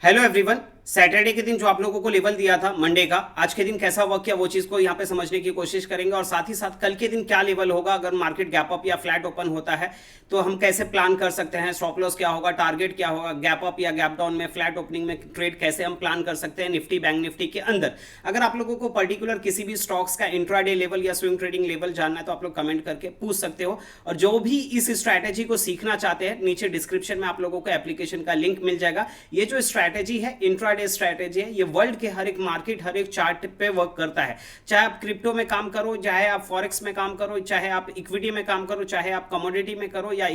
Hello everyone. Saturday के दिन जो आप लोगों को लेवल दिया था मंडे का, आज के दिन कैसा वर्क किया वो चीज को यहाँ पे समझने की कोशिश करेंगे और साथ ही साथ कल के दिन क्या लेवल होगा अगर मार्केट गैप अप या फ्लैट ओपन होता है तो हम कैसे प्लान कर सकते हैं, स्टॉप लॉस क्या होगा, टारगेट क्या होगा, गैप अप या गैप डाउन में, फ्लैट ओपनिंग में ट्रेड कैसे हम प्लान कर सकते हैं निफ्टी बैंक निफ्टी के अंदर। अगर आप लोगों को पर्टिकुलर किसी भी स्टॉक्स का इंट्राडे लेवल या स्विंग ट्रेडिंग लेवल जानना है तो आप लोग कमेंट करके पूछ सकते हो। और जो भी इस स्ट्रैटेजी को सीखना चाहते हैं नीचे डिस्क्रिप्शन में आप लोगों को एप्लीकेशन का लिंक मिल जाएगा। ये जो स्ट्रैटेजी है इंट्राडे स्ट्रैटेजी है, ये वर्ल्ड के हर एक मार्केट हर एक चार्ट पे वर्क करता है। चाहे आप क्रिप्टो में काम करो, चाहे आप फॉरेक्स में काम करो, चाहे आप इक्विटी में काम करो, चाहे आप कमोडिटी में करो या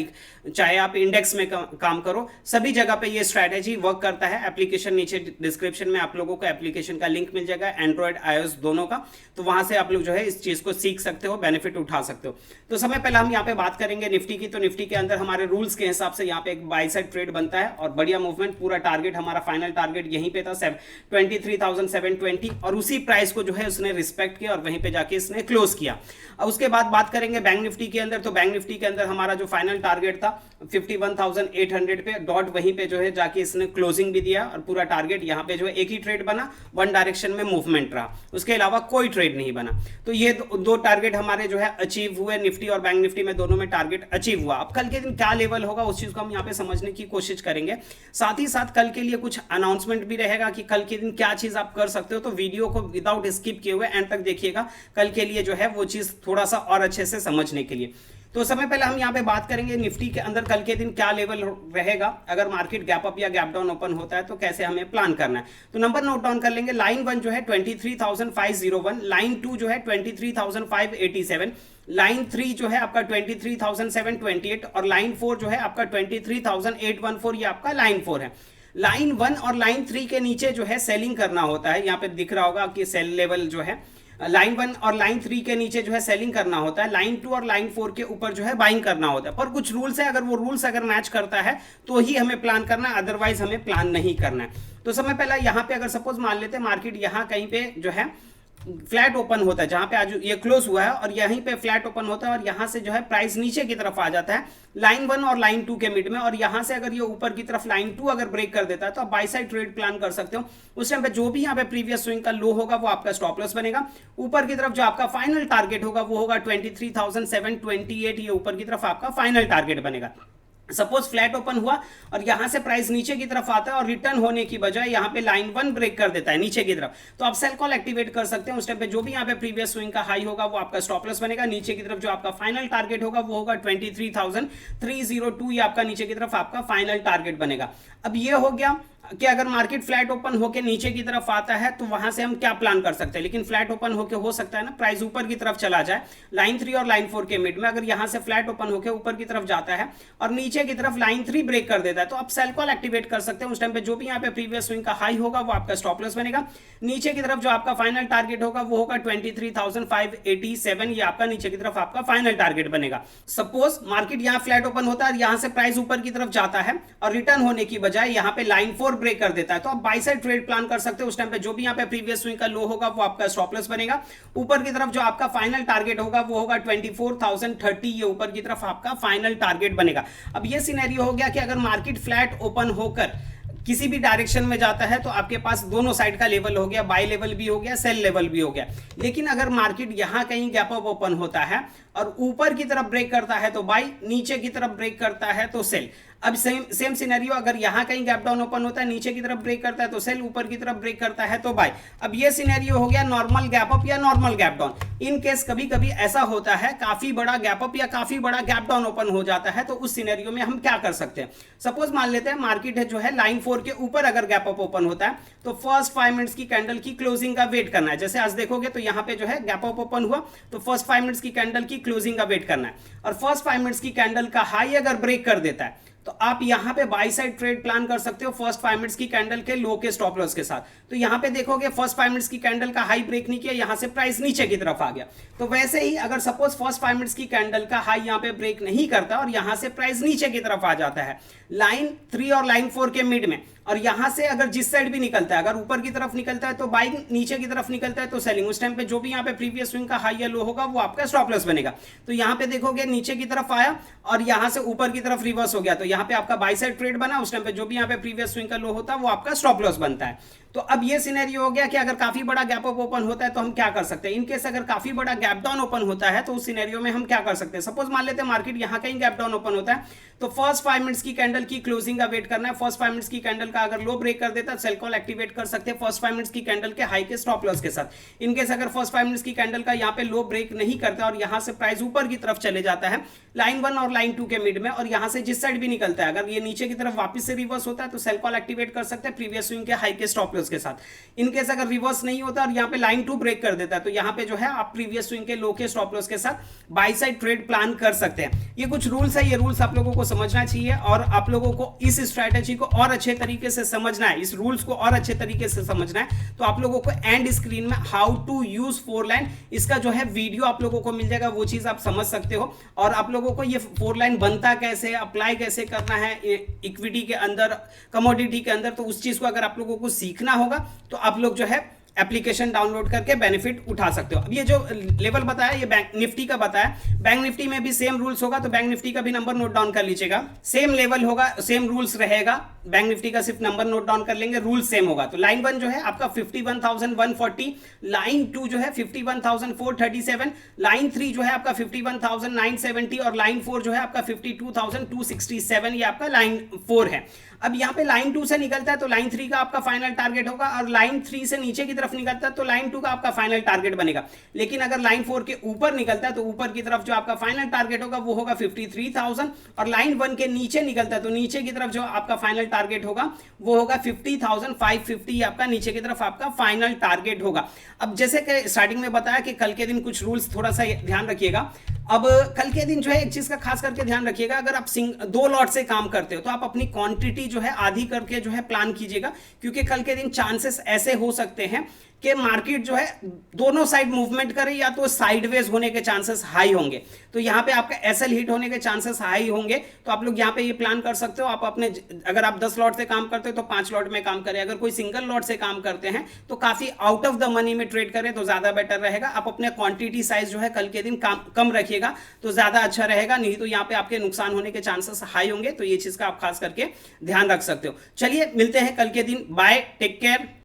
चाहे आप इंडेक्स में काम करो, सभी जगह पे ये स्ट्रैटेजी वर्क करता है। एप्लीकेशन नीचे डिस्क्रिप्शन में आप लोगों को एप्लीकेशन का लिंक मिल जाएगा, एंड्रॉइड आईओएस दोनों का। तो वहां से आप लोग जो है इस चीज को सीख सकते हो, बेनिफिट उठा सकते हो। तो समय पहले हम यहाँ पे बात करेंगे निफ्टी की। तो निफ्टी के अंदर हमारे रूल्स के हिसाब से यहाँ पे एक बाई साइड ट्रेड बनता है और बढ़िया मूवमेंट, पूरा टारगेट हमारा फाइनल टारगेट यहीं पे था 23,720 और उसी प्राइस को जो है उसने रिस्पेक्ट किया और वहीं पे जाके इसने क्लोज किया। अब उसके बाद बात करेंगे बैंक निफ्टी के अंदर। तो बैंक निफ्टी के अंदर हमारा जो फाइनल टारगेट था 51,800 पे डॉट, वहीं पे जो है जाके इसने क्लोजिंग भी दिया और पूरा टारगेट यहाँ पे जो है एक ही ट्रेड बना, वन डायरेक्शन में मूवमेंट रहा, उसके अलावा कोई ट्रेड नहीं बना। तो ये दो टारगेट हमारे जो है अचीव हुए, निफ्टी और बैंक निफ्टी में दोनों में टारगेट अचीव हुआ। अब कल के दिन क्या लेवल होगा उस चीज को हम यहाँ पे समझने की कोशिश करेंगे। साथ ही साथ कल के लिए कुछ अनाउंसमेंट भी रहेगा कि कल के दिन क्या चीज आप कर सकते हो। तो वीडियो को विदाउट स्किप किए हुए एंड तक देखिएगा, कल के लिए जो है वो चीज थोड़ा सा और अच्छे से समझने के लिए। तो समय पहले हम यहाँ पे बात करेंगे निफ्टी के अंदर कल के दिन क्या लेवल रहेगा अगर मार्केट गैप अप या गैप डाउन ओपन होता है तो कैसे हमें प्लान करना है। तो नंबर नोट डाउन कर लेंगे। लाइन 1 जो है 23,501, लाइन 2 जो है 23,587, लाइन 3 जो है आपका 23,728 और लाइन 4 जो है आपका 23,814, ये आपका लाइन 4 है। लाइन 1 और लाइन 3 के नीचे जो है सेलिंग करना होता है। यहाँ पे दिख रहा होगा कि सेल लेवल जो है लाइन 1 और लाइन 3 के नीचे जो है सेलिंग करना होता है, लाइन 2 और लाइन 4 के ऊपर जो है बाइंग करना होता है। पर कुछ रूल्स है, अगर वो रूल्स अगर मैच करता है तो ही हमें प्लान करना है, अदरवाइज हमें प्लान नहीं करना है। तो समय पहला यहाँ पे अगर सपोज मान लेते हैं मार्केट यहाँ कहीं पे जो है फ्लैट ओपन होता है, जहां पे आज ये क्लोज हुआ है और यहीं पे फ्लैट ओपन होता है और यहां से जो है प्राइस नीचे की तरफ आ जाता है लाइन 1 और लाइन 2 के मिड में, और यहां से अगर ये ऊपर की तरफ लाइन 2 अगर ब्रेक कर देता है तो आप बाई साइड ट्रेड प्लान कर सकते हो। उस टाइम पे जो भी यहाँ पे प्रीवियस स्विंग का लो होगा वो आपका स्टॉप लॉस बनेगा। ऊपर की तरफ जो आपका फाइनल टारगेट होगा वो होगा 23,728, ये ऊपर की तरफ आपका फाइनल टारगेट बनेगा। सपोज फ्लैट ओपन हुआ और यहां से प्राइस नीचे की तरफ आता है और रिटर्न होने की बजाय यहां पे लाइन 1 ब्रेक कर देता है नीचे की तरफ, तो आप सेल कॉल एक्टिवेट कर सकते हैं। उस टाइम पे जो भी यहां पे प्रीवियस स्विंग का हाई होगा वो आपका स्टॉप लॉस बनेगा। नीचे की तरफ जो आपका फाइनल टारगेट होगा वो होगा 23,302, ये आपका नीचे की तरफ आपका फाइनल टारगेट बनेगा। अब ये हो गया कि अगर मार्केट फ्लैट ओपन होकर नीचे की तरफ आता है तो वहां से हम क्या प्लान कर सकते हैं। लेकिन फ्लैट ओपन होकर हो सकता है ना प्राइस ऊपर की तरफ चला जाए लाइन 3 और लाइन 4 के मिड में, अगर यहां से फ्लैट ओपन होकर ऊपर की तरफ जाता है और नीचे की तरफ लाइन 3 ब्रेक कर देता है तो आप सेल कॉल एक्टिवेट कर सकते हैं। उस टाइम पे जो भी यहाँ पे प्रीवियस स्विंग का हाई होगा वो आपका स्टॉप लॉस बनेगा। नीचे की तरफ जो आपका फाइनल टारगेट होगा वो होगा 23,587, ये आपका नीचे की तरफ आपका फाइनल टारगेट बनेगा। सपोज मार्केट यहाँ फ्लैट ओपन होता है, यहां से प्राइस ऊपर की तरफ जाता है और रिटर्न होने की बजाय यहाँ पे लाइन 4 ब्रेक कर देता है तो आप बाई साइड ट्रेड प्लान कर सकते हो। उस टाइम पे जो भी यहाँ पे प्रीवियस स्विंग का लो होगा वो आपका स्टॉप लॉस बनेगा। ऊपर की तरफ जो आपका फाइनल टारगेट होगा वो होगा 24,030, ये ऊपर की तरफ आपका फाइनल टारगेट बनेगा। अब ये सिनेरियो हो गया कि अगर मार्केट फ्लैट ओपन होकर किसी भी डायरेक्शन में जाता है तो आपके पास दोनों साइड का लेवल हो गया, बाई लेवल भी हो गया, सेल लेवल भी हो गया। लेकिन अगर मार्केट यहां कहीं गैप अप ओपन होता है और ऊपर की तरफ ब्रेक करता है तो बाई, नीचे की तरफ ब्रेक करता है तो सेल। अब सेम सिनेरियो अगर यहां कहीं गैप डाउन ओपन होता है, नीचे की तरफ ब्रेक करता है तो सेल, ऊपर की तरफ ब्रेक करता है तो बाय। अब ये सिनेरियो हो गया नॉर्मल गैप अप या normal gap down. In case कभी कभी ऐसा होता है काफी बड़ा गैप अप या काफी बड़ा गैप डाउन ओपन हो जाता है, तो उस सिनेरियो में हम क्या कर सकते हैं। सपोज मान लेते हैं मार्केट है जो है लाइन 4 के ऊपर अगर गैप अप ओपन होता है तो फर्स्ट 5 मिनट्स की कैंडल की क्लोजिंग का वेट करना है। जैसे आज देखोगे तो यहाँ पे जो है गैप अप ओपन हुआ तो फर्स्ट 5 मिनट्स की कैंडल की क्लोजिंग का वेट करना है, और फर्स्ट 5 मिनट्स की कैंडल का हाई अगर ब्रेक कर देता है तो आप यहां पे बाई साइड ट्रेड प्लान कर सकते हो फर्स्ट 5 मिनट्स की कैंडल के लो के स्टॉप लॉस के साथ। तो यहां पे देखोगे फर्स्ट 5 मिनट्स की कैंडल का हाई ब्रेक नहीं किया, यहां से प्राइस नीचे की तरफ आ गया। तो वैसे ही अगर सपोज फर्स्ट 5 मिनट्स की कैंडल का हाई यहां पे ब्रेक नहीं करता और यहां से प्राइस नीचे की तरफ आ जाता है लाइन 3 और लाइन 4 के मिड में, और यहां से अगर जिस साइड भी निकलता है, अगर ऊपर की तरफ निकलता है तो बाइंग, नीचे की तरफ निकलता है तो सेलिंग। उस टाइम पे जो भी यहाँ पे प्रीवियस स्विंग का हाई या लो होगा वो आपका स्टॉप लॉस बनेगा। तो यहाँ पे देखोगे नीचे की तरफ आया और यहाँ से ऊपर की तरफ रिवर्स हो गया, तो यहाँ पे आपका बाई साइड ट्रेड बना। उस टाइम पे जो भी यहाँ पे प्रीवियस स्विंग का लो होता है वो आपका स्टॉप लॉस बनता है। तो अब ये सिनेरियो हो गया कि अगर काफी बड़ा गैप अप ओपन होता है तो हम क्या कर सकते हैं। इनकेस अगर काफी बड़ा गैप डाउन ओपन होता है तो उस सिनेरियो में हम क्या कर सकते हैं। सपोज मान लेते हैं मार्केट यहाँ कहीं गैप डाउन ओपन होता है, तो फर्स्ट 5 मिनट्स की कैंडल की क्लोजिंग का वेट करना है। फर्स्ट 5 मिनट्स की कैंडल का अगर लो ब्रेक कर देता है सेल कॉल एक्टिवेट कर सकते हैं फर्स्ट 5 मिनट्स की कैंडल के हाई के स्टॉप लॉस के साथ। इनकेस अगर फर्स्ट 5 मिनट्स की कैंडल का यहाँ पे लो ब्रेक नहीं करता और यहाँ से प्राइस ऊपर की तरफ चले जाता है लाइन 1 और लाइन 2 के मिड में, और यहाँ से जिस साइड भी निकलता है अगर ये नीचे की तरफ वापस से रिवर्स होता है तो सेल कॉल एक्टिवेट कर सकते हैं प्रीवियस स्विंग के हाई के स्टॉप लॉस के साथ। इनकेस अगर रिवर्स नहीं होता और यहाँ पे लाइन 2 ब्रेक कर देता है तो यहाँ पे जो है आप प्रीवियस स्विंग के लो के स्टॉप लॉस के साथ बाई साइड ट्रेड प्लान कर सकते हैं। ये कुछ रूल्स है, ये रूल्स आप लोगों को समझना चाहिए और आप लोगों को इस स्ट्रैटेजी को और अच्छे तरीके से समझना है, इस रूल्स को और अच्छे तरीके से समझना है। तो आप लोगों को एंड स्क्रीन में हाउ टू यूज 4 लाइन इसका जो है वीडियो आप लोगों को मिल जाएगा, वो चीज आप समझ सकते हो। और आप लोगों को ये 4 लाइन बनता कैसे, अप्लाई कैसे करना है इक्विटी के अंदर, कमोडिटी के अंदर, तो उस चीज को अगर आप लोगों को सीखना होगा तो आप लोग जो है एप्लीकेशन डाउनलोड करके बेनिफिट उठा सकते हो। अब ये जो लेवल बताया ये बैंक निफ्टी का बताया, बैंक निफ्टी में भी सेम रूल्स होगा, तो बैंक निफ्टी का भी नंबर नोट डाउन कर लीजिएगा। सेम लेवल होगा, सेम रूल्स रहेगा, बैंक निफ्टी का सिर्फ नंबर नोट डाउन कर लेंगे, रूल सेम होगा। तो लाइन 1 जो है आपका 51,140, लाइन 2 जो है 51,437, लाइन 3 जो है आपका 51,970 और लाइन 4 जो है आपका 52,267, ये आपका लाइन 4 है। अब यहाँ पे लाइन 2 से निकलता है तो लाइन 3 का आपका फाइनल टारगेट होगा, और लाइन 3 से नीचे की तरफ निकलता है तो लाइन 2 का आपका फाइनल टारगेट बनेगा। लेकिन अगर लाइन 4 के ऊपर निकलता है तो ऊपर की तरफ जो आपका फाइनल टारगेट होगा वो होगा 53,000, और लाइन 1 के नीचे निकलता है तो नीचे की तरफ जो आपका फाइनल टारगेट होगा वो होगा 50,550, आपका नीचे की तरफ आपका फाइनल टारगेट होगा। अब जैसे कि स्टार्टिंग में बताया कि कल के दिन कुछ रूल्स थोड़ा सा ध्यान रखिएगा। अब कल के दिन जो है एक चीज का खास करके ध्यान रखिएगा, अगर आप 2 लॉट से काम करते हो तो आप अपनी क्वांटिटी जो है आधी करके जो है प्लान कीजिएगा, क्योंकि कल के दिन चांसेस ऐसे हो सकते हैं कि मार्केट जो है दोनों साइड मूवमेंट करे, या तो साइडवेज होने के चांसेस हाई होंगे, तो यहाँ पे आपका एसएल हिट होने के चांसेस हाई होंगे। तो आप लोग यहाँ पे ये प्लान कर सकते हो, आप अपने अगर आप 10 लॉट से काम करते हो तो 5 लॉट में काम करें, अगर कोई सिंगल लॉट से काम करते हैं तो काफी आउट ऑफ द मनी में ट्रेड करें तो ज्यादा बेटर रहेगा। आप अपने क्वांटिटी साइज जो है कल के दिन कम रखिएगा तो ज्यादा अच्छा रहेगा, नहीं तो यहाँ पे आपके नुकसान होने के चांसेस हाई होंगे। तो ये चीज का आप खास करके ध्यान रख सकते हो। चलिए मिलते हैं कल के दिन, बाय, टेक केयर।